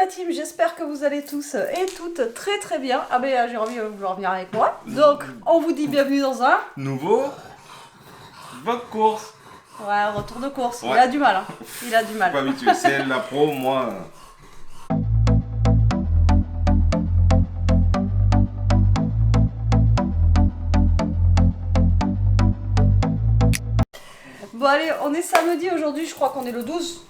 la team, j'espère que vous allez tous et toutes très très bien. Ah ben j'ai envie de vous revenir avec moi. Donc on vous dit bienvenue dans un nouveau vlog course. Ouais, retour de course. Ouais. Il a du mal, hein. Il a du mal. Pas habitué, c'est elle la pro, moi. Bon allez, on est samedi aujourd'hui, je crois qu'on est le 12.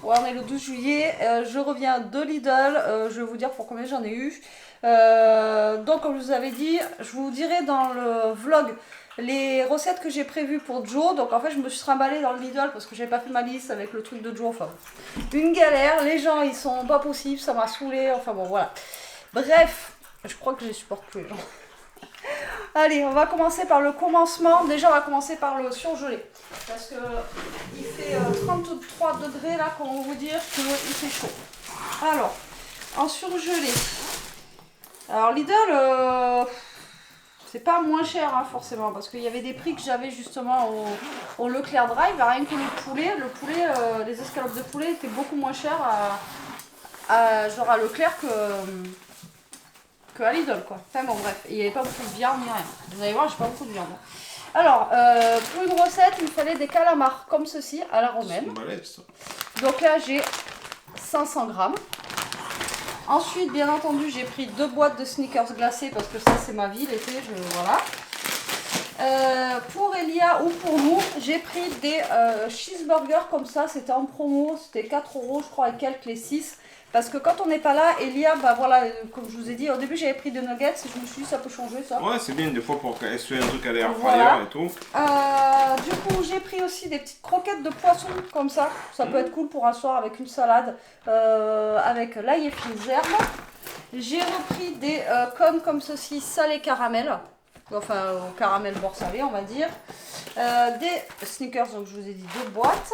Ouais, on est le 12 juillet. Je reviens de Lidl. Je vais vous dire pour combien j'en ai eu. Donc, comme je vous avais dit, je vous dirai dans le vlog les recettes que j'ai prévues pour Joe. Donc, en fait, je me suis trimballée dans le Lidl parce que j'avais pas fait ma liste avec le truc de Joe. Enfin, une galère. Les gens, ils sont pas possibles. Ça m'a saoulé. Enfin, bon, voilà. Bref, je crois que je supporte plus les gens. Allez, on va commencer par le commencement. Déjà, on va commencer par le surgelé. Parce que il fait 33 degrés là, comment vous dire qu'il fait chaud. Alors, en surgelé. Alors, Lidl, c'est pas moins cher hein, forcément. Parce qu'il y avait des prix que j'avais justement au Leclerc Drive. Rien que le poulet, les escalopes de poulet étaient beaucoup moins chères genre à Leclerc que à Lidl quoi. Enfin bon bref, il n'y avait pas beaucoup de viande ni rien. Vous allez voir, j'ai pas beaucoup de viande. Alors, pour une recette, il me fallait des calamars comme ceci à la romaine. Donc là, j'ai 500 grammes. Ensuite, bien entendu, j'ai pris 2 boîtes de Snickers glacés parce que ça, c'est ma vie l'été. Voilà. Pour Elia ou pour nous, j'ai pris des cheeseburgers comme ça. C'était en promo, c'était 4 € je crois et quelques les 6. Parce que quand on n'est pas là, Elia, bah voilà, comme je vous ai dit, au début j'avais pris des nuggets et je me suis dit ça peut changer ça. Ouais, c'est bien des fois pour qu'elle soit un truc à l'air voilà. Et tout. Du coup, j'ai pris aussi des petites croquettes de poisson comme ça. Ça peut être cool pour un soir avec une salade, avec l'ail et fines herbes. J'ai repris des cônes comme ceci, salé caramel. Enfin, au caramel beurre salé, on va dire. Des Snickers, donc je vous ai dit 2 boîtes.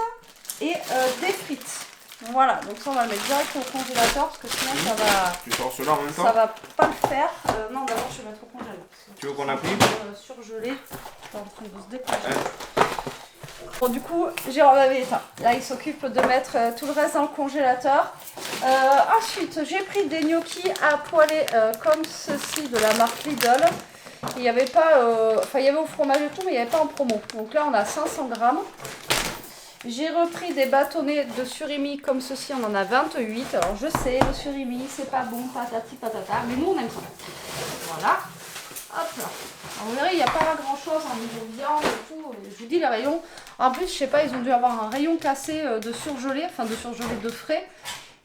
Et des frites. Voilà, donc ça on va le mettre direct au congélateur parce que sinon ça va. Tu sors cela en même temps? Ça va pas le faire. Non, d'abord je vais mettre au congélateur. Tu veux qu'on appuie? Surgelé. C'est en train de se décongeler. Bon, du coup, Jérôme avait éteint. Là, il s'occupe de mettre tout le reste dans le congélateur. Ensuite, j'ai pris des gnocchis à poêler comme ceci de la marque Lidl. Il n'y avait pas. Enfin, il y avait au fromage et tout, mais il n'y avait pas en promo. Donc là, on a 500 grammes. J'ai repris des bâtonnets de surimi comme ceci, on en a 28. Alors je sais, le surimi, c'est pas bon, patati patata, mais nous on aime ça. Voilà. Hop là. Alors, vous verrez, il n'y a pas grand chose en niveau viande et tout. Je vous dis les rayons. En plus, je sais pas, ils ont dû avoir un rayon cassé de surgelé, enfin de surgelé de frais.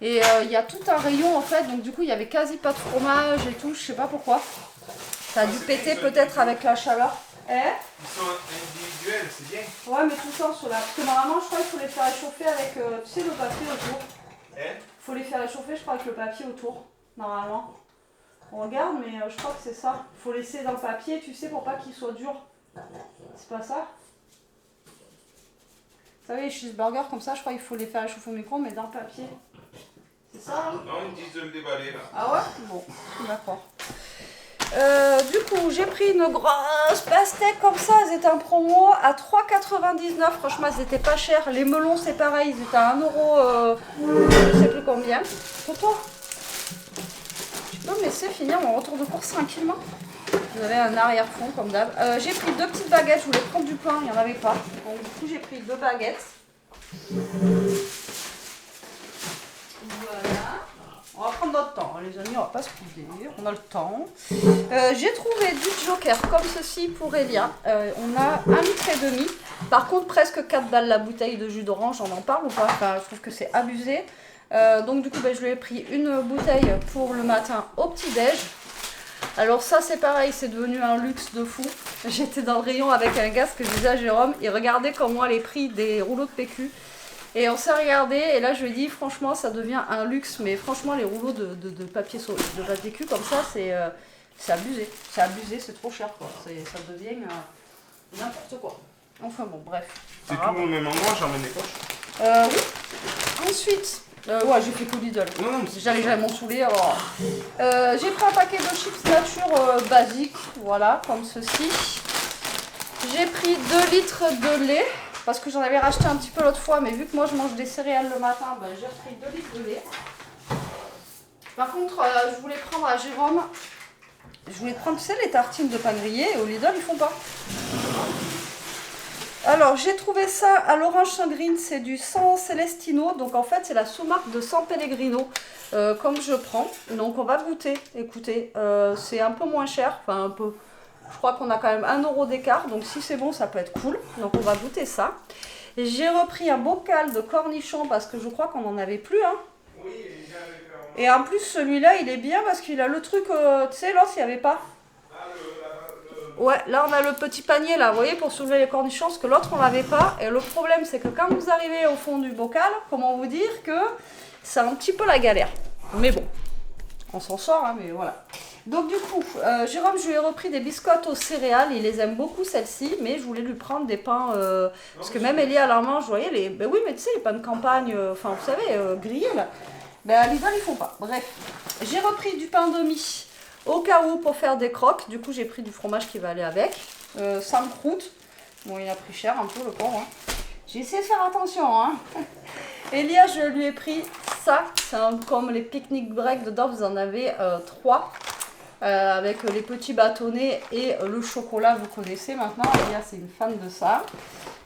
Et il y a tout un rayon en fait, donc du coup il y avait quasi pas de fromage et tout, je sais pas pourquoi. Ça a dû péter peut-être avec la chaleur. Ils sont individuels, c'est bien. Ouais, mais tout ça sur la. Parce que normalement, je crois qu'il faut les faire réchauffer avec, tu sais, le papier autour. Il faut les faire réchauffer, je crois, avec le papier autour, normalement. On regarde, mais je crois que c'est ça. Il faut laisser dans le papier, tu sais, pour pas qu'il soit dur. C'est pas ça? Vous savez, les cheeseburgers comme ça, je crois qu'il faut les faire réchauffer au micro, mais dans le papier. C'est ça, hein? Non, ils disent de le déballer là. Ah ouais? Bon, d'accord. Du coup, j'ai pris une grosse pastèque comme ça, elles étaient en promo à 3,99 €. Franchement, elles étaient pas chères. Les melons, c'est pareil, ils étaient à 1 €, je sais plus combien. Toto, tu peux me laisser finir mon retour de course tranquillement? Vous avez un arrière-fond comme d'hab. J'ai pris 2 petites baguettes, je voulais prendre du pain, il n'y en avait pas. Donc, du coup, j'ai pris 2 baguettes. Voilà. On va prendre notre temps, les amis, on va pas se couder, on a le temps. J'ai trouvé du joker comme ceci pour Elia. On a 1,5 litre. Par contre, presque 4 balles la bouteille de jus d'orange, on en parle ou pas? Enfin, je trouve que c'est abusé. Donc du coup, je lui ai pris une bouteille pour le matin au petit-déj. Alors ça, c'est pareil, c'est devenu un luxe de fou. J'étais dans le rayon avec un gars, ce que je disais à Jérôme, et regardez comme moi les prix des rouleaux de PQ. Et on s'est regardé et là je lui ai dit franchement ça devient un luxe, mais franchement les rouleaux de papier de papier cul comme ça c'est abusé. C'est abusé, c'est trop cher quoi. Ça devient n'importe quoi. Enfin bon bref. C'est tout au même endroit, j'emmène les poches. Oui. Ensuite, ouais j'ai fait que Lidl. J'allais m'en saouler. J'ai pris un paquet de chips nature basique, voilà, comme ceci. J'ai pris 2 litres de lait. Parce que j'en avais racheté un petit peu l'autre fois, mais vu que moi je mange des céréales le matin, j'ai pris 2 litres de lait. Par contre, je voulais prendre à Jérôme, je voulais prendre, tu sais, les tartines de pain grillé, et au Lidl, ils font pas. Alors, j'ai trouvé ça à l'Orange Sangrine, c'est du San Celestino, donc en fait, c'est la sous-marque de San Pellegrino, comme je prends. Donc, on va goûter, écoutez, c'est un peu moins cher, enfin un peu, je crois qu'on a quand même 1 € d'écart, donc si c'est bon, ça peut être cool. Donc, on va goûter ça. J'ai repris un bocal de cornichons, parce que je crois qu'on n'en avait plus, hein. Oui, Et en plus, celui-là, il est bien, parce qu'il a le truc, tu sais, l'autre, il n'y avait pas. Ouais, là on a le petit panier là, vous voyez, pour soulever les cornichons, parce que l'autre on l'avait pas. Et le problème c'est que quand vous arrivez au fond du bocal, comment vous dire que c'est un petit peu la galère. Mais bon, on s'en sort, hein, mais voilà. Donc du coup, Jérôme, je lui ai repris des biscottes aux céréales, il les aime beaucoup celles-ci, mais je voulais lui prendre des pains, parce que même Elia elle en mange, vous voyez, les... Ben oui, mais tu sais, les pains de campagne, enfin vous savez, grillés là, ben à l'hiver ils font pas. Bref, j'ai repris du pain de mie. Au cas où, pour faire des croques, du coup j'ai pris du fromage qui va aller avec, sans croûte. Bon, il a pris cher un peu le pauvre. Hein. J'ai essayé de faire attention. Hein. Elia, je lui ai pris ça. C'est comme les pique-nique breaks dedans, vous en avez 3. Avec les petits bâtonnets et le chocolat, vous connaissez maintenant. Elia, c'est une fan de ça.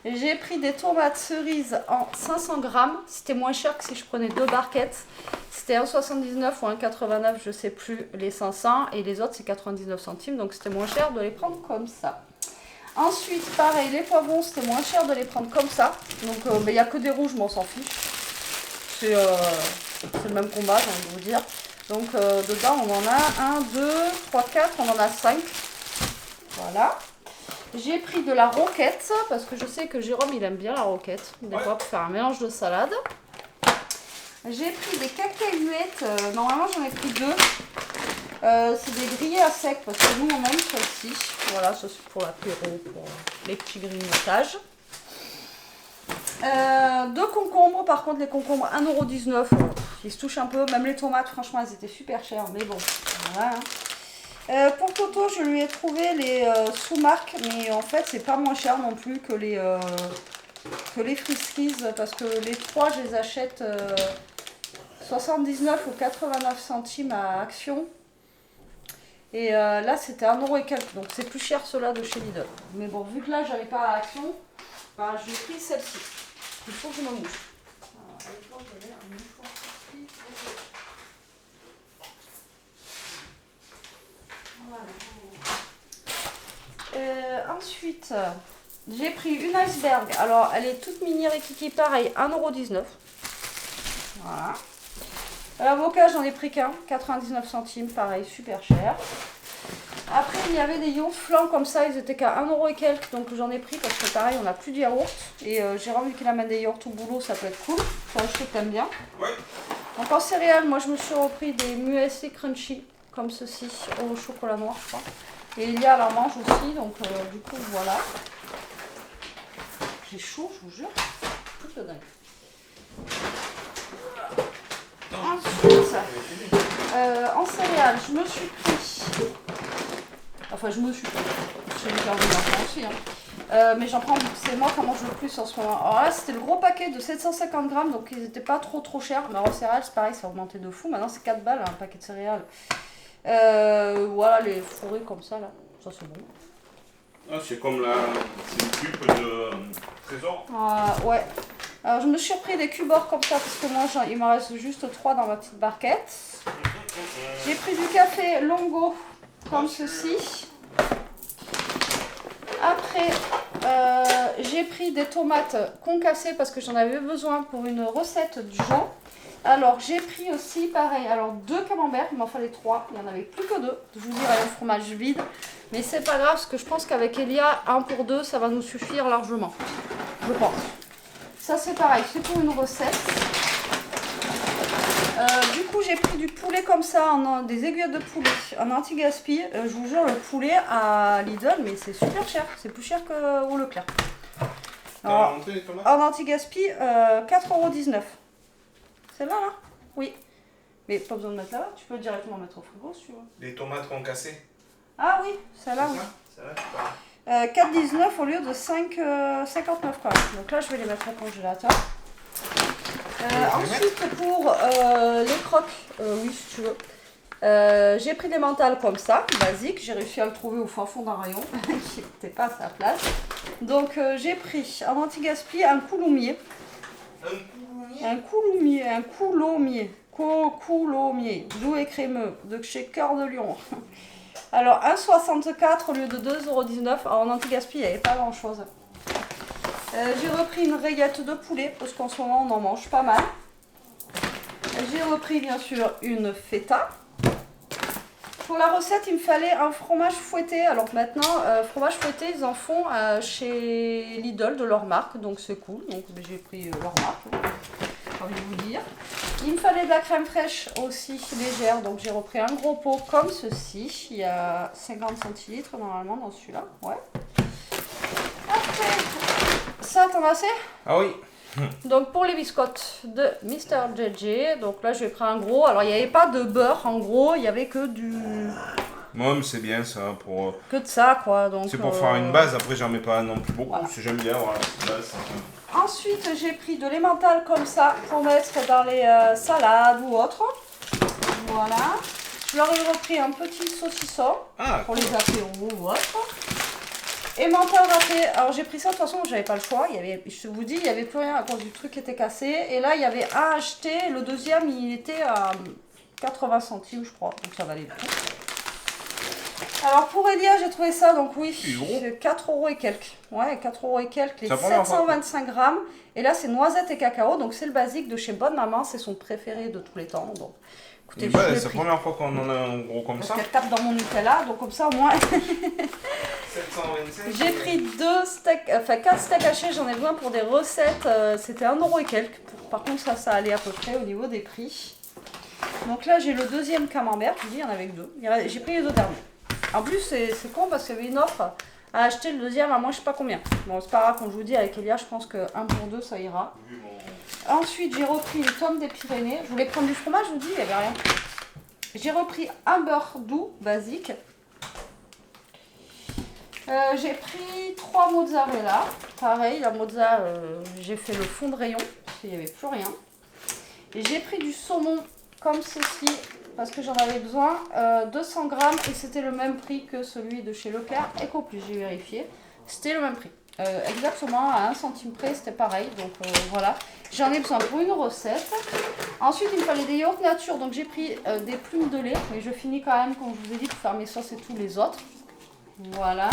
J'ai pris des tomates cerises en 500 grammes. C'était moins cher que si je prenais 2 barquettes. C'était 1,79 ou 1,89, je sais plus, les 500. Et les autres, c'est 99 centimes. Donc, c'était moins cher de les prendre comme ça. Ensuite, pareil, les poivrons, c'était moins cher de les prendre comme ça. Donc, il n'y a que des rouges, mais on s'en fiche. C'est le même combat, j'ai envie de vous dire. Donc, dedans, on en a 1, 2, 3, 4. On en a 5. Voilà. J'ai pris de la roquette, parce que je sais que Jérôme, il aime bien la roquette. Des fois, pour faire un mélange de salade. J'ai pris des cacahuètes. Normalement, j'en ai pris 2. C'est des grillés à sec, parce que nous, on aime celle-ci. Voilà, ça c'est pour l'apéro, pour les petits grignotages. 2 concombres. Par contre, les concombres, 1,19 €. Ils se touchent un peu. Même les tomates, franchement, elles étaient super chères. Mais bon, voilà. Pour Toto, je lui ai trouvé les sous-marques, mais en fait, c'est pas moins cher non plus que les Friskies, parce que les 3, je les achète 79 ou 89 centimes à Action. Et là, c'était 1 € et quelques, donc c'est plus cher ceux-là de chez Lidl. Mais bon, vu que là, j'avais pas à Action, bah, j'ai pris celle-ci. Il faut que je me mouche. Ensuite, j'ai pris une iceberg. Alors, elle est toute mini rikiki, pareil, 1,19 €. Voilà. L'avocat, j'en ai pris qu'un, 99 centimes, pareil, super cher. Après, il y avait des yaourts flancs comme ça, ils étaient qu'à 1 € et quelques, donc j'en ai pris parce que pareil, on n'a plus de yaourt. Et Jérôme, vu qu'il amène des yaourts au boulot, ça peut être cool. Toi, je sais que t'aimes bien. Oui. Donc en céréales, moi, je me suis repris des muesli crunchy, comme ceci, au chocolat noir, je crois. Et il y a la mange aussi, donc du coup, voilà. J'ai chaud, je vous jure. Tout le dingue. Ensuite, en céréales, je me suis pris... Enfin, je me suis pris. J'ai perdu d'enfant aussi. Hein. Mais j'en prends, c'est moi qui en mange le plus en ce moment. Alors là, c'était le gros paquet de 750 grammes, donc ils n'étaient pas trop chers. Mais en céréales, c'est pareil, ça a augmenté de fou. Maintenant, c'est 4 balles, un paquet de céréales. Voilà, les fourrés comme ça, là. Ça, c'est bon. Ah, c'est comme c'est une pulpe de trésor. Ouais. Alors, je me suis repris des cubeurs comme ça, parce que moi, il m'en reste juste 3 dans ma petite barquette. J'ai pris du café Longo, comme ceci. Après, j'ai pris des tomates concassées, parce que j'en avais besoin pour une recette du jour. Alors, j'ai pris aussi, pareil, alors 2 camemberts, il m'en fallait 3, il n'y en avait plus que 2. Je vous dirai un fromage vide, mais c'est pas grave, parce que je pense qu'avec Elia, 1 pour 2, ça va nous suffire largement. Je pense. Ça, c'est pareil, c'est pour une recette. Du coup, j'ai pris du poulet comme ça, des aiguillettes de poulet, en anti-gaspi. Je vous jure, le poulet à Lidl, mais c'est super cher, c'est plus cher qu'au Leclerc. Alors, en anti-gaspi, 4,19 €. Celle-là, là? Oui. Mais pas besoin de mettre là-bas, tu peux directement mettre au frigo si tu veux. Les tomates concassées. Ah oui, celle-là, oui. Celle-là, 4,19 € au lieu de 5,59 quand même. Donc là, je vais les mettre au congélateur. Ensuite, pour les crocs, oui, si tu veux. J'ai pris des mentales comme ça, basiques. J'ai réussi à le trouver au fin fond d'un rayon qui n'était pas à sa place. Donc, j'ai pris un anti-gaspi, un coulommier. Un coulommier, doux et crémeux, de chez Cœur de Lion. Alors, 1,64 au lieu de 2,19 €. En anti-gaspi, il n'y avait pas grand-chose. J'ai repris une rayette de poulet, parce qu'en ce moment, on en mange pas mal. J'ai repris, bien sûr, une feta. Pour la recette, il me fallait un fromage fouetté. Alors maintenant, fromage fouetté, ils en font chez Lidl, de leur marque, donc c'est cool. Donc j'ai pris leur marque, j'ai envie de vous dire. Il me fallait de la crème fraîche aussi légère, donc j'ai repris un gros pot comme ceci. Il y a 50 centilitres normalement dans celui-là, ouais. Après, ça t'en as assez? Ah oui. Donc pour les biscottes de Mr. JJ, donc là j'ai pris un gros. Alors il n'y avait pas de beurre en gros, il n'y avait que du... Moi, mais c'est bien ça pour. Que de ça quoi. C'est pour faire une base, après j'en mets pas non plus beaucoup, voilà. Si j'aime bien, voilà, c'est base. Ensuite j'ai pris de l'emmental comme ça pour mettre dans les salades ou autres. Voilà. Je leur ai repris un petit saucisson pour les apéros ou autres. Emmental râpé, alors j'ai pris ça, de toute façon j'avais pas le choix, je vous dis il n'y avait plus rien à cause du truc qui était cassé, et là il y avait un acheté, le deuxième il était à 80 centimes je crois, donc ça valait le coup. Alors pour Elia j'ai trouvé ça, donc oui, 4 € et quelques, ouais 4 € et quelques, les 725 grammes, et là c'est noisettes et cacao, donc c'est le basique de chez Bonne Maman, c'est son préféré de tous les temps, donc écoutez, c'est la première fois qu'on en a un gros comme ça. Parce qu'elle tape dans mon Nutella, donc comme ça au moins... 725. J'ai pris 4 steaks hachés, j'en ai besoin pour des recettes, c'était 1 € et quelques. Par contre ça allait à peu près au niveau des prix. Donc là j'ai le deuxième camembert, je vous dis il y en avait que 2. J'ai pris les 2 derniers. En plus c'est con parce qu'il y avait une offre à acheter le deuxième à moi je sais pas combien. Bon c'est pas grave, comme je vous dis avec Elia je pense que 1 pour 2 ça ira. Ensuite j'ai repris une tome des Pyrénées, je voulais prendre du fromage, je vous dis il n'y avait rien. J'ai repris un beurre doux basique. J'ai pris 3 mozzarella, pareil la mozza j'ai fait le fond de rayon parce qu'il n'y avait plus rien. Et j'ai pris du saumon comme ceci parce que j'en avais besoin, 200 grammes et c'était le même prix que celui de chez Leclerc Eco Plus, j'ai vérifié, c'était le même prix. Exactement à 1 centime près c'était pareil, donc voilà, j'en ai besoin pour une recette. Ensuite il me fallait des yaourts nature, donc j'ai pris des plumes de lait, mais je finis quand même comme je vous ai dit pour faire mes sauces et tous les autres. Voilà.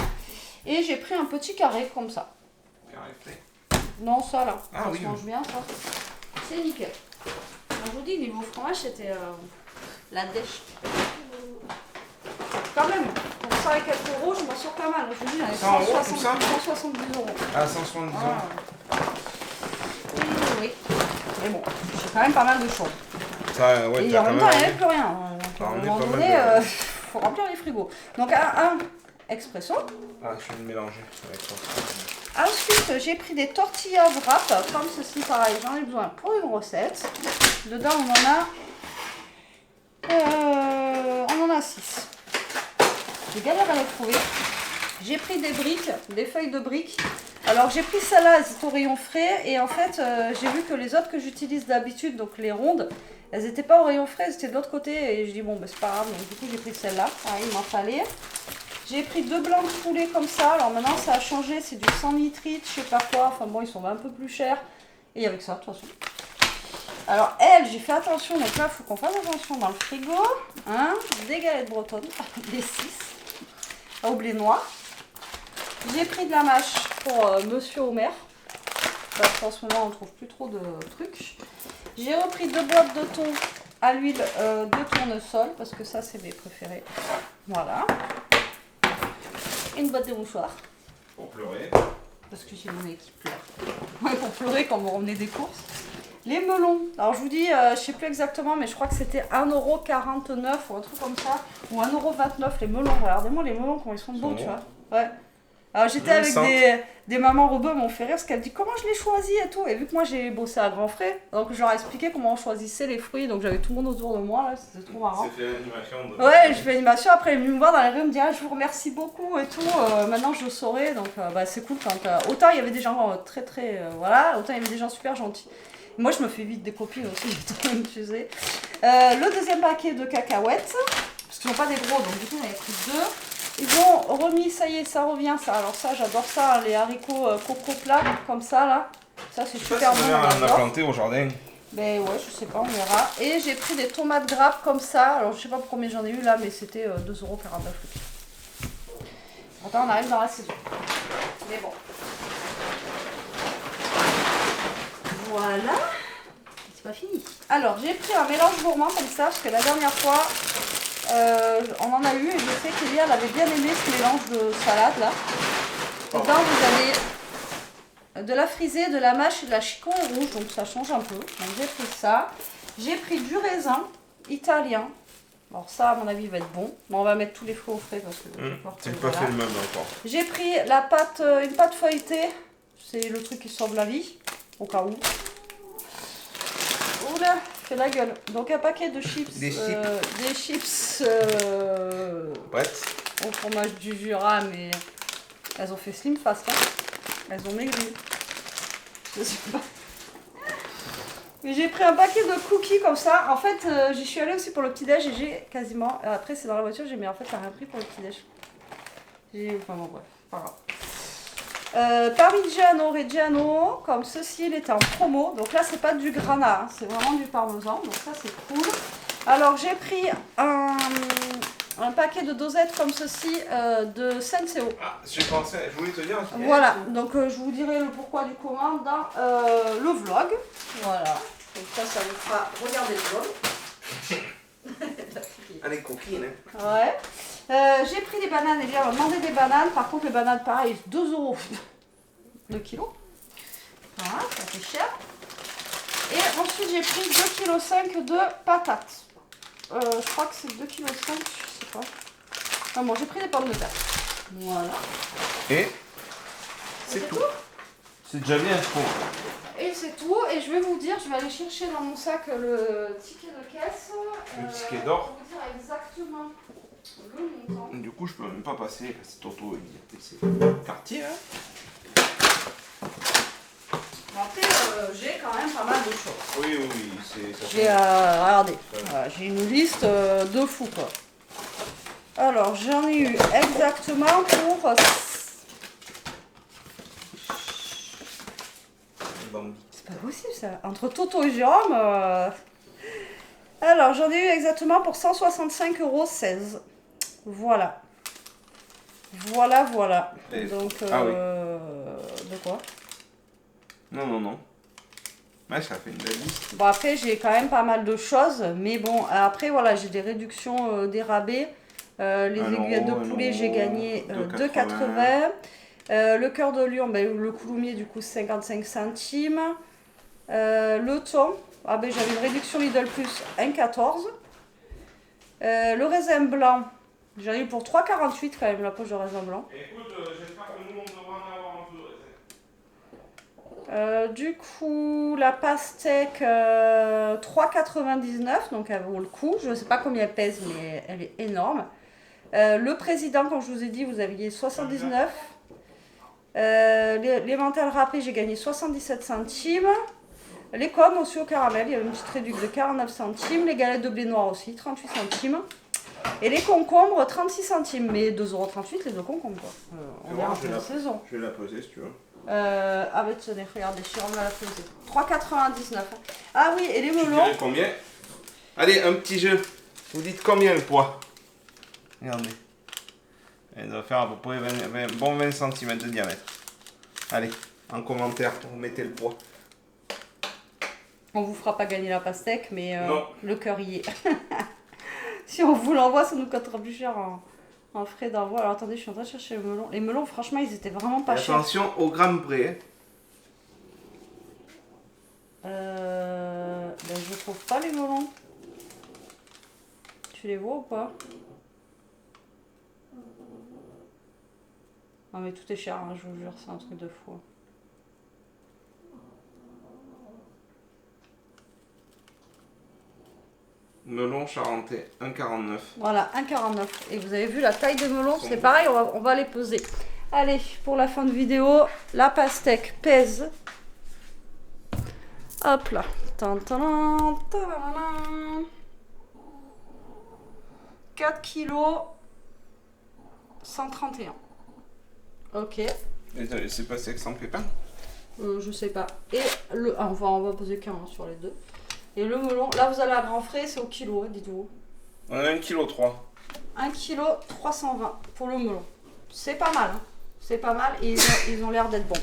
Et j'ai pris un petit carré comme ça. Carré fait. Non, ça là. Ah, ça oui. se mange bien, ça. C'est nickel. Alors, je vous dis, niveau fromage, c'était la dèche. Quand même, pour 100 et quelques euros, je m'en sors pas mal. Je vous dis, j'en ai 170 €. Ah, 170 €. Oui. Mais bon, j'ai quand même pas mal de choses. Ça, ouais, et en même temps, il n'y avait plus rien. Donc, à un moment donné, il faut remplir les frigos. Donc, un expresso. Ah, je vais le mélanger avec ça. Ensuite, j'ai pris des tortillas wrap, comme ceci, pareil, j'en ai besoin pour une recette. Dedans, on en a 6. J'ai galéré à les trouver. J'ai pris des briques, des feuilles de briques. Alors, j'ai pris celle-là, elles étaient au rayon frais. Et en fait, j'ai vu que les autres que j'utilise d'habitude, donc les rondes, elles n'étaient pas au rayon frais, elles étaient de l'autre côté. Et je dis, bon, ben, c'est pas grave. Donc, du coup, j'ai pris celle-là. Pareil, il m'en fallait. J'ai pris 2 blancs de poulet comme ça. Alors maintenant ça a changé, c'est du 100 nitrites, je sais pas quoi. Enfin bon, ils sont un peu plus chers. Et avec ça, de toute façon. Alors elle, j'ai fait attention. Donc là, il faut qu'on fasse attention dans le frigo. Hein, des galettes bretonnes, des 6 au blé noir. J'ai pris de la mâche pour Monsieur Homer. Parce qu'en ce moment, on trouve plus trop de trucs. J'ai repris 2 boîtes de thon à l'huile de tournesol. Parce que ça, c'est mes préférés. Voilà. Une boîte de mouchoirs. Pour pleurer. Parce que j'ai mon nez qui pleure. Ouais, pour pleurer quand vous revenez des courses. Les melons. Alors je vous dis, je sais plus exactement, mais je crois que c'était 1,49 € ou un truc comme ça. Ou 1,29 € les melons. Regardez-moi les melons, comment ils sont beaux, tu vois. Ouais. Alors j'étais avec des mamans rebeux, m'ont fait rire parce qu'elle dit comment je les choisis et tout. Et vu que moi j'ai bossé à grands frais, donc je leur ai expliqué comment on choisissait les fruits. Donc j'avais tout le monde autour de moi, là, c'était trop marrant. C'est fait l'animation de... Ouais, je fais l'animation. Après, elle est venue me voir dans la rue, elle me dit ah, je vous remercie beaucoup et tout. Maintenant je saurai, donc bah, c'est cool quand. Autant il y avait des gens très voilà, autant il y avait des gens super gentils. Moi, je me fais vite des copines aussi, tu sais. Le deuxième paquet de cacahuètes, parce qu'ils n'ont pas des gros, donc du coup, j'en ai pris 2. Ils ont remis, ça y est, ça revient, ça. Alors ça, j'adore ça, les haricots coco plats, comme ça, là. Ça, c'est super bon. On a planté au jardin. Ben ouais, je sais pas, on verra. Et j'ai pris des tomates grappes comme ça. Alors, je sais pas pour combien j'en ai eu là, mais c'était 2,49 €. Attends, on arrive dans la saison. Mais bon. Voilà. C'est pas fini. Alors, j'ai pris un mélange gourmand comme ça, parce que la dernière fois, on en a eu et je sais qu'Elia avait bien aimé ce mélange de salade là. Dedans, vous avez de la frisée, de la mâche et de la chicon rouge, donc ça change un peu. Donc j'ai pris ça. J'ai pris du raisin italien. Alors ça, à mon avis, il va être bon. Bon, on va mettre tous les fruits au frais parce que c'est pas fait le même encore. J'ai pris la pâte, une pâte feuilletée. C'est le truc qui sauve la vie, au cas où. Oula, fait la gueule. Donc un paquet de chips. Des chips Prêtes au fromage du Jura, mais elles ont fait slim fast. Hein. Elles ont maigri. Je sais pas. Mais j'ai pris un paquet de cookies comme ça. En fait, j'y suis allée aussi pour le petit-déj et j'ai quasiment... Après, c'est dans la voiture, j'ai mis en fait, t'as rien pris pour le petit-déj. Enfin bon, bref, pas grave. Parmigiano Reggiano, comme ceci, il était en promo. Donc là, c'est pas du grana, hein, c'est vraiment du parmesan. Donc ça, c'est cool. Alors, j'ai pris un paquet de dosettes comme ceci de Senseo. Ah, je voulais te dire. Voilà, donc je vous dirai le pourquoi du comment dans le vlog. Voilà, donc ça vous fera regarder le vlog. Allez, coquine. Ouais. J'ai pris des bananes, et bien on m'a demandé des bananes. Par contre, les bananes, pareil, 2 € le kilo. Voilà, ça fait cher. Et ensuite, j'ai pris 2,5 kg de patates. Je crois que c'est 2,5 kg, je sais pas. Ah bon, j'ai pris des pommes de terre. Voilà. Et c'est tout. C'est déjà bien, je trouve. Et c'est tout. Et je vais vous dire, je vais aller chercher dans mon sac le ticket de caisse. Le ticket d'or. Pour vous dire exactement le montant. Du coup, je peux même pas passer parce que Toto il c'est quartier. Hein. Après, j'ai quand même pas mal de choses. Oui, c'est ça. J'ai regardez, voilà, j'ai une liste de fou quoi. Alors j'en ai eu exactement pour. C'est pas possible ça. Entre Toto et Jérôme. Alors j'en ai eu exactement pour 165,16 €. Voilà. Voilà. Et... Donc. Ah oui. De quoi? Non. Ouais, ça fait une belle liste. Bon, après, j'ai quand même pas mal de choses. Mais bon, après, voilà, j'ai des réductions, des rabais. Les aiguillettes de poulet, j'ai gagné 2,80 €. Le cœur de lion, ben, le couloumier, du coup, 55 centimes. Le thon, ah, ben, j'avais une réduction Lidl Plus, 1,14 €. Le raisin blanc, j'en ai eu pour 3,48 € quand même, la poche de raisin blanc. Écoute, j'espère que nous, on devra en avoir un peu de raisin. Du coup, la pastèque 3,99 €, donc elle vaut le coup. Je ne sais pas combien elle pèse, mais elle est énorme. Le président, comme je vous ai dit, vous aviez 79. Les mentales râpées, j'ai gagné 77 centimes. Les pommes aussi au caramel, il y avait une petite réduction de 49 centimes. Les galettes de blé noir aussi, 38 centimes. Et les concombres, 36 centimes. Mais 2,38 € les deux concombres. Quoi. On verra en pleine saison. Je vais la poser si tu veux. Ah bah tenez, regardez, je me l'a posé. 3,99 €. Ah oui, et les melons. Tu dirais combien? Allez, un petit jeu. Vous dites combien le poids? Regardez. Elle doit faire à peu près 20 cm de diamètre. Allez, en commentaire, vous mettez le poids. On vous fera pas gagner la pastèque, mais Non. le cœur y est. Si on vous l'envoie, ça nous coûtera plus cher en frais d'envoi. Alors attendez, je suis en train de chercher les melons. Les melons, franchement, ils étaient vraiment pas chers. Attention au gramme près. Ben, je trouve pas les melons. Tu les vois ou pas? Non mais tout est cher, hein, je vous jure, c'est un truc de fou. Melon charentais, 1,49. Voilà, 1,49. Et vous avez vu la taille des melons, c'est pareil, on va les peser. Allez, pour la fin de vidéo, la pastèque pèse Hop là. Tantanan, tadadadam. 4 kilos 131. Ok. Et t'as laissé passer sans pépin? Je sais pas. Et le. Ah, enfin, on va poser qu'un sur les deux. Et le melon, là vous allez à grand frais, c'est au kilo, hein, dites-vous. On a 1,3 kg. 1 kg 320 pour le melon. C'est pas mal. Hein. C'est pas mal et ils ont l'air d'être bons.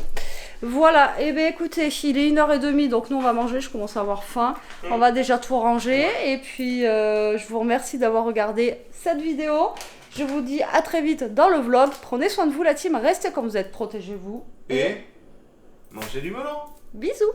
Voilà, et bien écoutez, il est 1h30, donc nous on va manger, je commence à avoir faim. On va déjà tout ranger et puis je vous remercie d'avoir regardé cette vidéo. Je vous dis à très vite dans le vlog. Prenez soin de vous la team, restez comme vous êtes, protégez-vous. Et mangez du melon. Bisous.